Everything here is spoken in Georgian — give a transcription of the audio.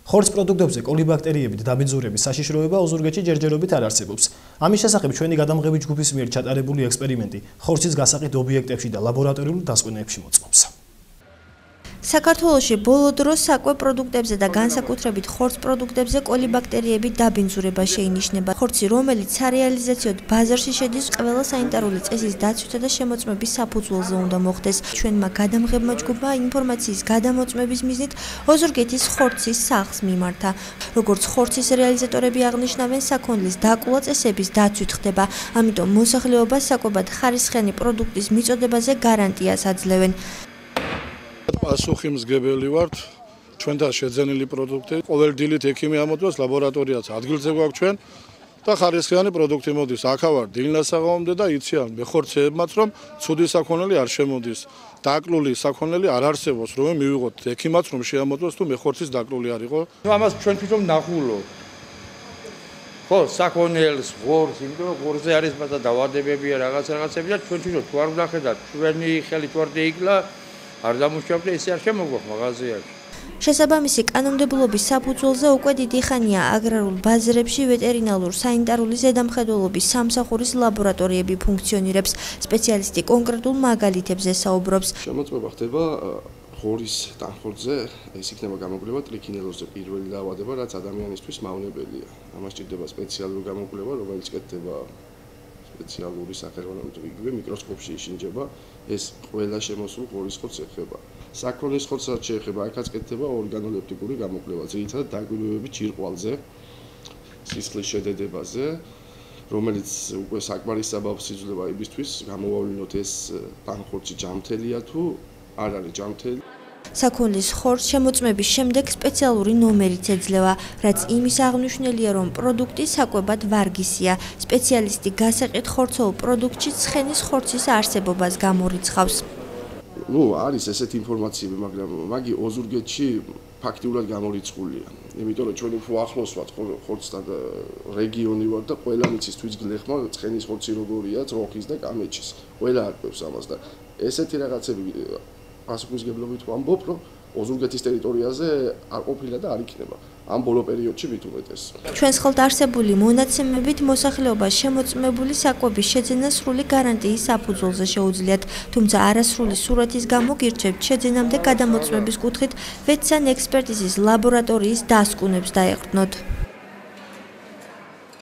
ხორცის პროდუქტებზე კოლიბაქტერიებით დაბინძურების საშიშროება ოზურგეთში ჯერჯერობით არ არსებობს. ამის შესახებ ჩვენი გადამღები ჯგუფის მიერ ჩატარებული ექსპერიმენტი ხორცის გასაყიდ ობიექტებში და ლაბორატორიულ დასკვნებებში მოწმობს. საქართველოში ბოლო დროს საკვე პროდუქტებზე და განსაკუთრებით ხორცის პროდუქტებზე კოლიბაქტერიების დაბინძურება შეინიშნება. ხორცი, რომელიც სარეალიზაციოდ ბაზარში შედის, ყველა სანიტარული წესის დაცვითა და შემოწმების საფუძველზე უნდა მოხდეს. ჩვენმა გადამღებმა ჯგუფმა ინფორმაციის გადამოწმების მიზნით ოზურგეთის ხორცის სახლს მიმართა. როგორც ხორცის რეალიზატორები აღნიშნავენ, საქონლის დაკულა წესების დაცვით ხდება, ამიტომ მოსახლეობას საკვებად ხარისხიანი პროდუქტის მიწოდებაზე გარანტიას აძლევენ. პასუხისმგებელი ვართ ჩვენთან შეძენილი პროდუქტი. ყოველ დილით ექიმი ამოწმებს, ლაბორატორიაც ადგილზე გვაქვს ჩვენ და ხარისხიანი პროდუქტი მოდის. აქავარ დილნასაღამომდე და იციან მეხორცეებმაც, რომ ცუდი საქონელი არ შემოდის. დაკლული საქონელი არ არსებობს, რომ მივიღოთ ექიმაც რომ შეამოწმოს თუ მეხორცის დაკლული არ იყო. ამას ჩვენ თვითონ ნახულობ. ხო, საქონელს, ღორს, იმიტომ რომ ღორზე არის მასა დავადებებია რაღაცები და ჩვენ თვითონ თუ არ ვნახედავთ, ჩვენი ხელი თუ არ დაიკლა არ დამუშავდა ისე არ შემოგვაქვს მაღაზიაში. შესაბამისი კანონმდებლობის საფუძველზე უკვე დიდი ხანია აგრარულ ბაზრებში ვეტერინალურ სანიტარული ზედამხედველობის სამსახურის ლაბორატორიები ფუნქციონირებს. სპეციალისტი კონკრეტულ მაგალითებზე საუბრობს. შემოწმება ხდება ღორის ტანხორცზე, ეს იქნება გამოკვლევა ტრიქინელოზზე პირველი დაავადება, რაც ადამიანისთვის მავნებელია. ამას სჭირდება სპეციალური გამოკვლევა, რომელიც კეთდება სპეციალური სახელმწიფო იგივე მიკროსკოპში იშინჯება. ეს ყველა შემოსულ ღორის ხორცს ეხება. საქონლის ხორცსაც შეეხება, აქაც კეთდება ორგანოლეპტიკური გამოკვლევა, ძირითადად დაკვირვებებით ჭირყვალზე, სისხლის შედედებაზე, რომელიც უკვე საკმარის საბაბს იძლევა იმისთვის, გამოვავლინოთ ეს ტანხორცი ჯამთელია თუ არ არის ჯამთელი. საქონლის ხორცს შემოწმების შემდეგ სპეციალური ნომერიც ეძლევა, რაც იმის აღნიშნულია, რომ პროდუქტი საკვებად ვარგისია. სპეციალისტი გასაყიდ ხორცოვ პროდუქტში ცხენის ხორცის არსებობას გამორიცხავს. არის ესეთი ინფორმაციები, მაგრამ მაგი ოზურგეთში ფაქტიურად გამორიცხულია. იმიტომ რომ ჩვენ უფრო ახლოს ვართ ხორცთან რეგიონი ვარ და ყველა მიცის თვით გლეხმა ცხენის ხორცი როგორია, ძროხის და კამეჩის. ყველა არკვევს ამას და ესეთი რაღაცები პასუხისმგებლობით ვამბობ, რომ ოზურგეთის ტერიტორიაზე არ ყოფილა და არ იქნება. ამ ბოლო პერიოდში მით უმეტეს. ჩვენს ხელთ არსებული მონაცემებით მოსახლეობას შემოწმებული საკვების შეძენა სრული გარანტიის საფუძველზე შეუძლიათ, თუმცა არასრული სურათის გამო გირჩევთ შეძენამდე გადამოწმების კუთხით ვეცსან ექსპერტიზის ლაბორატორიის დასკვნებს დაეყრდნოთ.